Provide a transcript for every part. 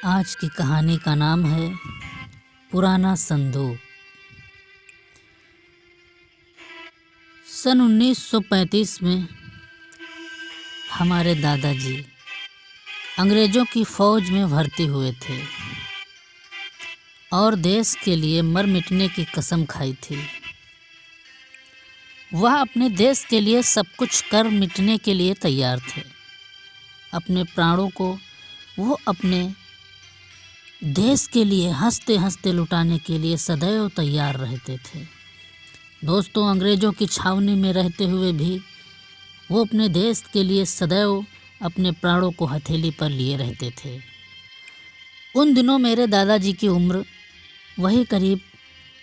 आज की कहानी का नाम है पुराना संदूक। सन 1935 में हमारे दादाजी अंग्रेज़ों की फ़ौज में भर्ती हुए थे और देश के लिए मर मिटने की कसम खाई थी। वह अपने देश के लिए सब कुछ कर मिटने के लिए तैयार थे। अपने प्राणों को वो अपने देश के लिए हंसते हंसते लुटाने के लिए सदैव तैयार रहते थे। दोस्तों, अंग्रेज़ों की छावनी में रहते हुए भी वो अपने देश के लिए सदैव अपने प्राणों को हथेली पर लिए रहते थे। उन दिनों मेरे दादाजी की उम्र वही करीब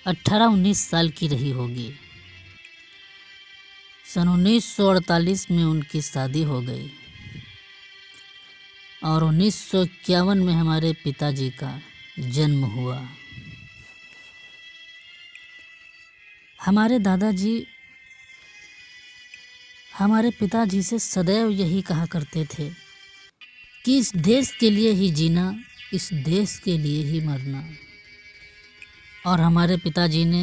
18-19 साल की रही होगी। सन 1948 में उनकी शादी हो गई और 1951 में हमारे पिताजी का जन्म हुआ। हमारे दादाजी हमारे पिताजी से सदैव यही कहा करते थे कि इस देश के लिए ही जीना, इस देश के लिए ही मरना। और हमारे पिताजी ने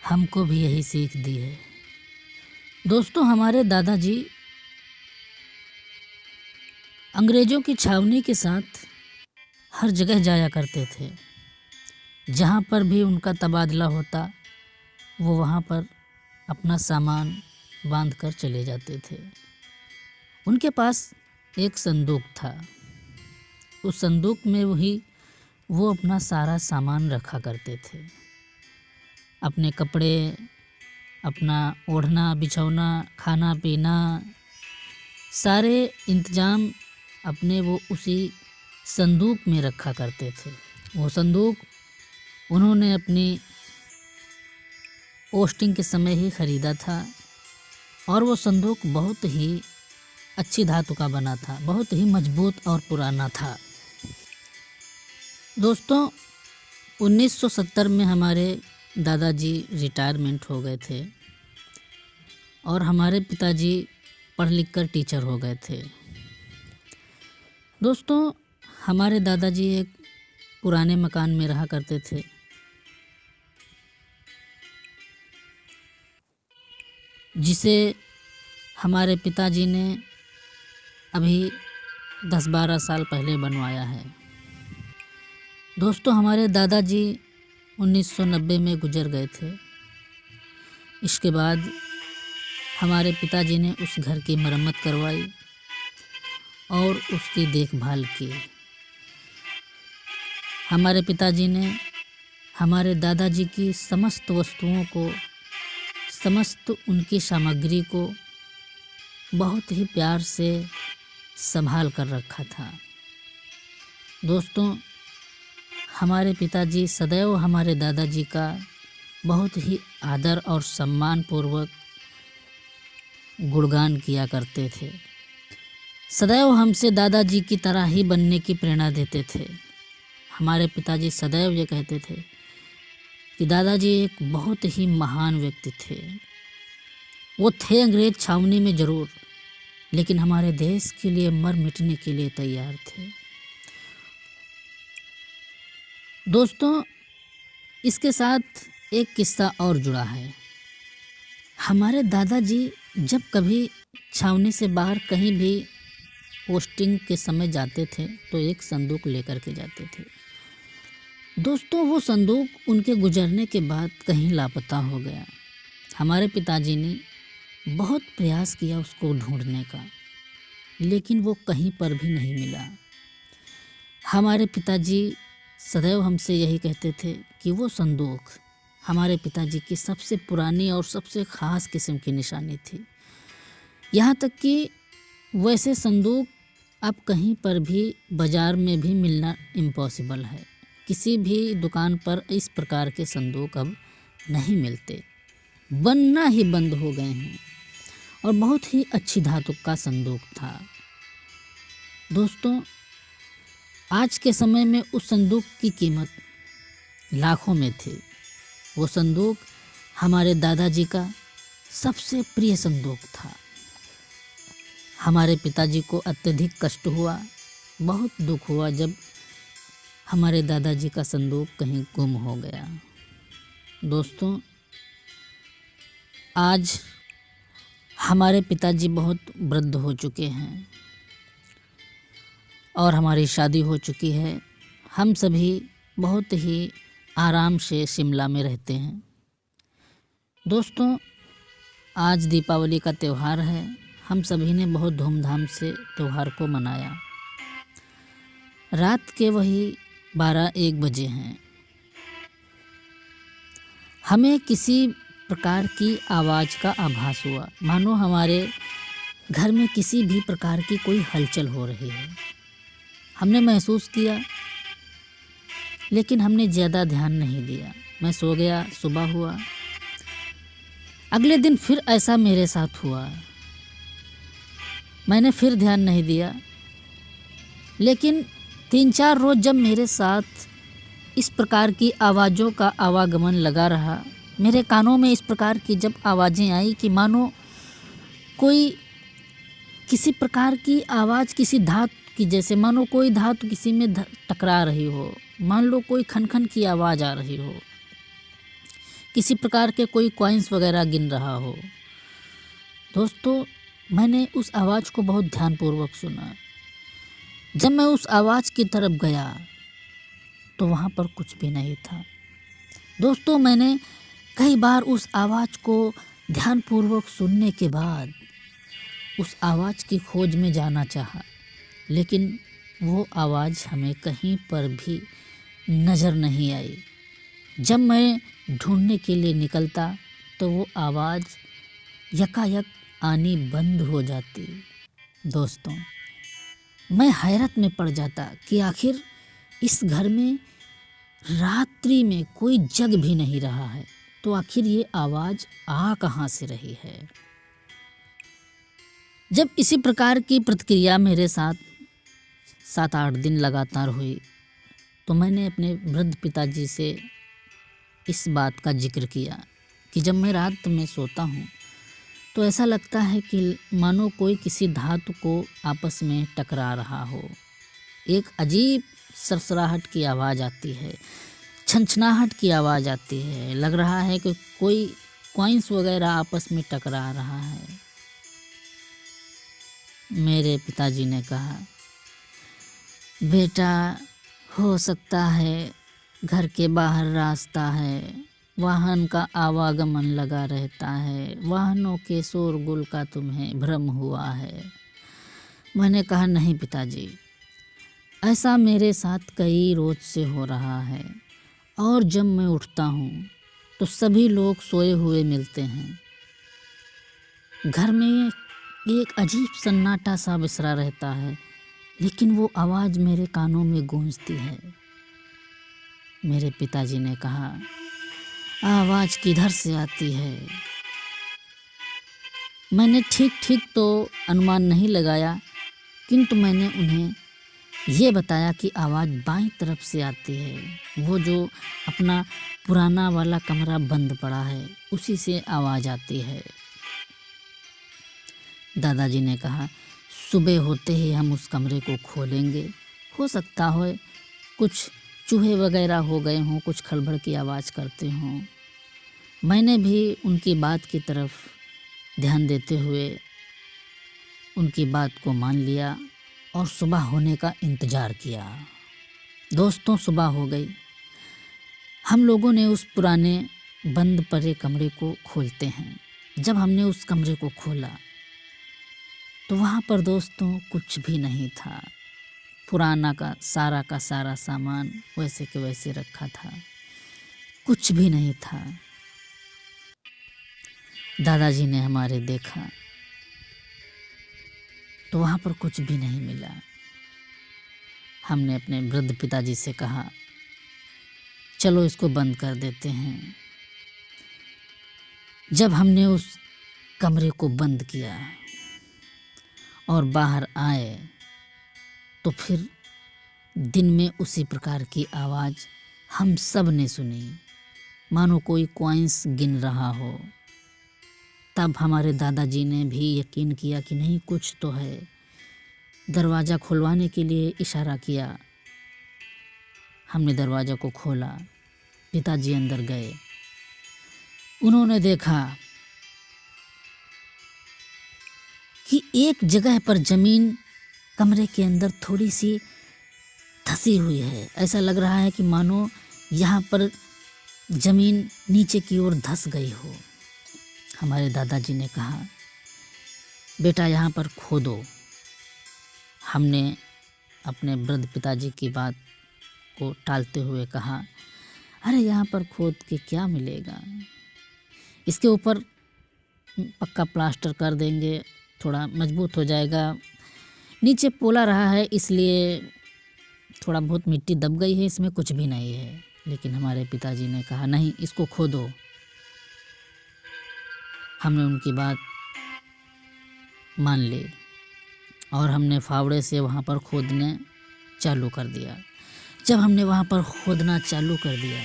हमको भी यही सीख दी है। दोस्तों, हमारे दादाजी अंग्रेज़ों की छावनी के साथ हर जगह जाया करते थे। जहाँ पर भी उनका तबादला होता वो वहाँ पर अपना सामान बांध कर चले जाते थे। उनके पास एक संदूक था। उस संदूक में वो अपना सारा सामान रखा करते थे। अपने कपड़े, अपना ओढ़ना बिछौना, खाना पीना, सारे इंतज़ाम अपने वो उसी संदूक में रखा करते थे। वो संदूक उन्होंने अपनी पोस्टिंग के समय ही ख़रीदा था और वो संदूक बहुत ही अच्छी धातु का बना था, बहुत ही मजबूत और पुराना था। दोस्तों, 1970 में हमारे दादाजी रिटायरमेंट हो गए थे और हमारे पिताजी पढ़ लिख कर टीचर हो गए थे। दोस्तों, हमारे दादाजी एक पुराने मकान में रहा करते थे। जिसे हमारे पिताजी ने अभी 10-12 साल पहले बनवाया है। दोस्तों, हमारे दादाजी 1990 में गुजर गए थे। इसके बाद हमारे पिताजी ने उस घर की मरम्मत करवाई और उसकी देखभाल की। हमारे पिताजी ने हमारे दादाजी की समस्त वस्तुओं को, समस्त उनकी सामग्री को बहुत ही प्यार से संभाल कर रखा था। दोस्तों, हमारे पिताजी सदैव हमारे दादाजी का बहुत ही आदर और सम्मान पूर्वक गुणगान किया करते थे। सदैव हमसे दादाजी की तरह ही बनने की प्रेरणा देते थे। हमारे पिताजी सदैव ये कहते थे कि दादाजी एक बहुत ही महान व्यक्ति थे। वो थे अंग्रेज छावनी में ज़रूर, लेकिन हमारे देश के लिए मर मिटने के लिए तैयार थे। दोस्तों, इसके साथ एक किस्सा और जुड़ा है। हमारे दादाजी जब कभी छावनी से बाहर कहीं भी पोस्टिंग के समय जाते थे तो एक संदूक लेकर के जाते थे। दोस्तों, वो संदूक उनके गुजरने के बाद कहीं लापता हो गया। हमारे पिताजी ने बहुत प्रयास किया उसको ढूंढने का, लेकिन वो कहीं पर भी नहीं मिला। हमारे पिताजी सदैव हमसे यही कहते थे कि वो संदूक हमारे पिताजी की सबसे पुरानी और सबसे ख़ास किस्म की निशानी थी। यहाँ तक कि वैसे संदूक अब कहीं पर भी बाज़ार में भी मिलना इम्पॉसिबल है। किसी भी दुकान पर इस प्रकार के संदूक अब नहीं मिलते, बनना ही बंद हो गए हैं। और बहुत ही अच्छी धातु का संदूक था। दोस्तों, आज के समय में उस संदूक की कीमत लाखों में थी। वो संदूक हमारे दादाजी का सबसे प्रिय संदूक था। हमारे पिताजी को अत्यधिक कष्ट हुआ, बहुत दुख हुआ जब हमारे दादाजी का संदूक कहीं गुम हो गया। दोस्तों, आज हमारे पिताजी बहुत वृद्ध हो चुके हैं और हमारी शादी हो चुकी है। हम सभी बहुत ही आराम से शिमला में रहते हैं। दोस्तों, आज दीपावली का त्यौहार है। हम सभी ने बहुत धूमधाम से त्यौहार को मनाया। रात के वही 12-1 बजे हैं। हमें किसी प्रकार की आवाज़ का आभास हुआ, मानो हमारे घर में किसी भी प्रकार की कोई हलचल हो रही है। हमने महसूस किया, लेकिन हमने ज़्यादा ध्यान नहीं दिया। मैं सो गया। सुबह हुआ। अगले दिन फिर ऐसा मेरे साथ हुआ। मैंने फिर ध्यान नहीं दिया, लेकिन 3-4 रोज़ जब मेरे साथ इस प्रकार की आवाज़ों का आवागमन लगा रहा, मेरे कानों में इस प्रकार की जब आवाज़ें आई कि मानो कोई किसी प्रकार की आवाज़ किसी धातु की, जैसे मानो कोई धातु किसी में टकरा रही हो, मान लो कोई खनखन की आवाज़ आ रही हो, किसी प्रकार के कोई कॉइन्स वगैरह गिन रहा हो। दोस्तों, मैंने उस आवाज़ को बहुत ध्यानपूर्वक सुना। जब मैं उस आवाज़ की तरफ गया तो वहाँ पर कुछ भी नहीं था। दोस्तों, मैंने कई बार उस आवाज़ को ध्यानपूर्वक सुनने के बाद उस आवाज़ की खोज में जाना चाहा, लेकिन वो आवाज़ हमें कहीं पर भी नज़र नहीं आई। जब मैं ढूंढने के लिए निकलता तो वो आवाज़ यकायक आनी बंद हो जाती। दोस्तों, मैं हैरत में पड़ जाता कि आखिर इस घर में रात्रि में कोई जग भी नहीं रहा है, तो आखिर ये आवाज़ आ कहाँ से रही है। जब इसी प्रकार की प्रतिक्रिया मेरे साथ 7-8 दिन लगातार हुई, तो मैंने अपने वृद्ध पिताजी से इस बात का जिक्र किया कि जब मैं रात में सोता हूँ तो ऐसा लगता है कि मानो कोई किसी धातु को आपस में टकरा रहा हो। एक अजीब सरसराहट की आवाज़ आती है, छनछनाहट की आवाज़ आती है। लग रहा है कि कोई कॉइन्स वगैरह आपस में टकरा रहा है। मेरे पिताजी ने कहा, बेटा, हो सकता है घर के बाहर रास्ता है, वाहन का आवागमन लगा रहता है, वाहनों के शोरगुल का तुम्हें भ्रम हुआ है। मैंने कहा, नहीं पिताजी, ऐसा मेरे साथ कई रोज से हो रहा है और जब मैं उठता हूँ तो सभी लोग सोए हुए मिलते हैं। घर में एक अजीब सन्नाटा सा बिसरा रहता है, लेकिन वो आवाज़ मेरे कानों में गूंजती है। मेरे पिताजी ने कहा, आवाज़ किधर से आती है? मैंने ठीक तो अनुमान नहीं लगाया, किंतु मैंने उन्हें ये बताया कि आवाज़ बाईं तरफ से आती है। वो जो अपना पुराना वाला कमरा बंद पड़ा है, उसी से आवाज़ आती है। दादाजी ने कहा, सुबह होते ही हम उस कमरे को खोलेंगे। हो सकता हो कुछ चूहे वगैरह हो गए हों, कुछ खलबड़ की आवाज़ करते हों। मैंने भी उनकी बात की तरफ ध्यान देते हुए उनकी बात को मान लिया और सुबह होने का इंतज़ार किया। दोस्तों, सुबह हो गई। हम लोगों ने उस पुराने बंद पड़े कमरे को खोलते हैं। जब हमने उस कमरे को खोला तो वहाँ पर दोस्तों कुछ भी नहीं था। पुराना का सारा सामान वैसे के वैसे रखा था, कुछ भी नहीं था। दादाजी ने हमारे देखा तो वहाँ पर कुछ भी नहीं मिला। हमने अपने वृद्ध पिताजी से कहा, चलो इसको बंद कर देते हैं। जब हमने उस कमरे को बंद किया और बाहर आए तो फिर दिन में उसी प्रकार की आवाज़ हम सब ने सुनी, मानो कोई कॉइन्स गिन रहा हो। तब हमारे दादाजी ने भी यकीन किया कि नहीं, कुछ तो है। दरवाज़ा खुलवाने के लिए इशारा किया। हमने दरवाज़ा को खोला, पिताजी अंदर गए। उन्होंने देखा कि एक जगह पर ज़मीन कमरे के अंदर थोड़ी सी धसी हुई है। ऐसा लग रहा है कि मानो यहाँ पर ज़मीन नीचे की ओर धस गई हो। हमारे दादाजी ने कहा, बेटा यहाँ पर खोदो। हमने अपने वृद्ध पिताजी की बात को टालते हुए कहा, अरे यहाँ पर खोद के क्या मिलेगा, इसके ऊपर पक्का प्लास्टर कर देंगे, थोड़ा मजबूत हो जाएगा। नीचे पोला रहा है इसलिए थोड़ा बहुत मिट्टी दब गई है, इसमें कुछ भी नहीं है। लेकिन हमारे पिताजी ने कहा, नहीं, इसको खोदो। हमने उनकी बात मान ली और हमने फावड़े से वहाँ पर खोदने चालू कर दिया। जब हमने वहाँ पर खोदना चालू कर दिया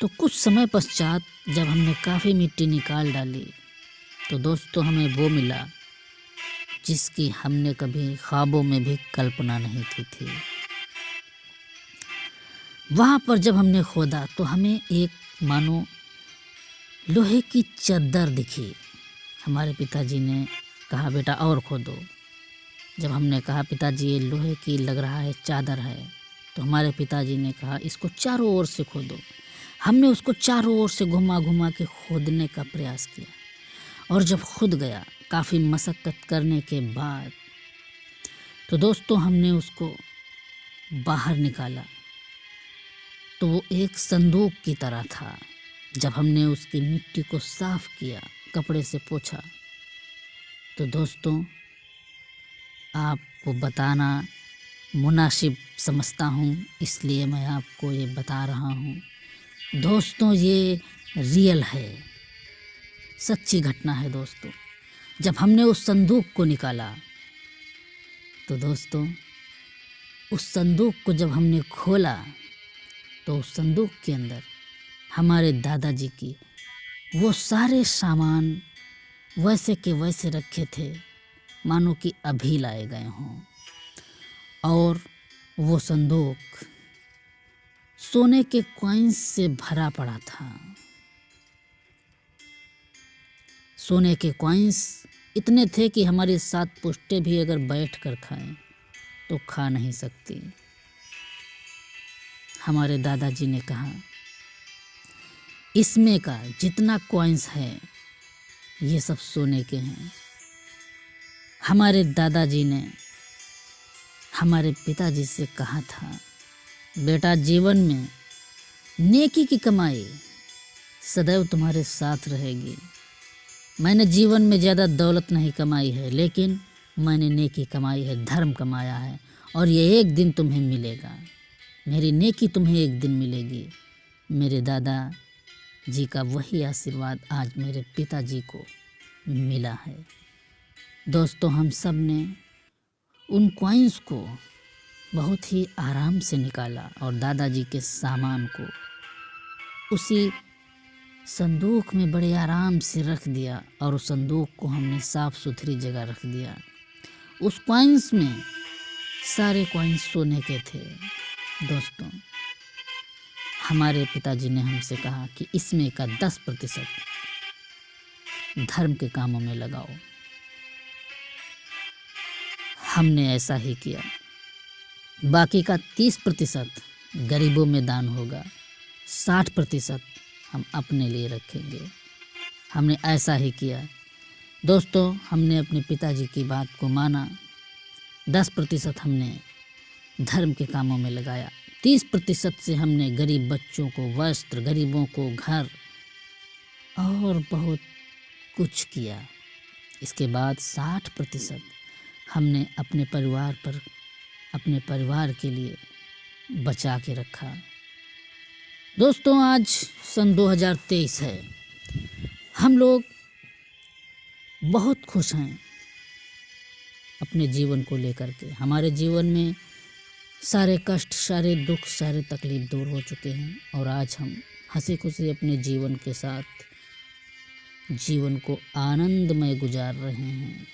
तो कुछ समय पश्चात जब हमने काफ़ी मिट्टी निकाल डाली तो दोस्तों हमें वो मिला जिसकी हमने कभी ख्वाबों में भी कल्पना नहीं की थी। वहाँ पर जब हमने खोदा तो हमें एक मानो लोहे की चादर दिखी। हमारे पिताजी ने कहा, बेटा और खोदो। जब हमने कहा, पिताजी ये लोहे की लग रहा है चादर है, तो हमारे पिताजी ने कहा, इसको चारों ओर से खोदो। हमने उसको चारों ओर से घुमा घुमा के खोदने का प्रयास किया और जब खुद गया काफ़ी मशक्क़त करने के बाद तो दोस्तों हमने उसको बाहर निकाला तो वो एक संदूक की तरह था। जब हमने उसकी मिट्टी को साफ़ किया, कपड़े से पोंछा, तो दोस्तों आपको बताना मुनासिब समझता हूँ, इसलिए मैं आपको ये बता रहा हूँ। दोस्तों ये रियल है, सच्ची घटना है दोस्तों। जब हमने उस संदूक को निकाला तो दोस्तों उस संदूक को जब हमने खोला तो उस संदूक के अंदर हमारे दादाजी की वो सारे सामान वैसे के वैसे रखे थे मानो कि अभी लाए गए हों। और वो संदूक सोने के कॉइन्स से भरा पड़ा था। सोने के कॉइन्स इतने थे कि हमारी 7 पुश्तें भी अगर बैठ कर खाएं तो खा नहीं सकती। हमारे दादाजी ने कहा, इसमें का जितना कॉइन्स है ये सब सोने के हैं। हमारे दादाजी ने हमारे पिताजी से कहा था, बेटा जीवन में नेकी की कमाई सदैव तुम्हारे साथ रहेगी। मैंने जीवन में ज़्यादा दौलत नहीं कमाई है, लेकिन मैंने नेकी कमाई है, धर्म कमाया है और ये एक दिन तुम्हें मिलेगा। मेरी नेकी तुम्हें एक दिन मिलेगी। मेरे दादा जी का वही आशीर्वाद आज मेरे पिताजी को मिला है। दोस्तों हम सब ने उन कॉइन्स को बहुत ही आराम से निकाला और दादाजी के सामान को उसी संदूक में बड़े आराम से रख दिया और उस संदूक को हमने साफ़ सुथरी जगह रख दिया। उस कॉइन्स में सारे कॉइन्स सोने के थे। दोस्तों हमारे पिताजी ने हमसे कहा कि इसमें का 10% धर्म के कामों में लगाओ। हमने ऐसा ही किया। बाकी का 30% गरीबों में दान होगा, 60% हम अपने लिए रखेंगे। हमने ऐसा ही किया। दोस्तों हमने अपने पिताजी की बात को माना। 10% हमने धर्म के कामों में लगाया, 30% से हमने गरीब बच्चों को वस्त्र, गरीबों को घर और बहुत कुछ किया। इसके बाद 60% हमने अपने परिवार के लिए बचा के रखा। दोस्तों आज सन 2023 है। हम लोग बहुत खुश हैं अपने जीवन को लेकर के। हमारे जीवन में सारे कष्ट, सारे दुख, सारे तकलीफ दूर हो चुके हैं और आज हम हंसी खुशी अपने जीवन के साथ जीवन को आनंदमय गुजार रहे हैं।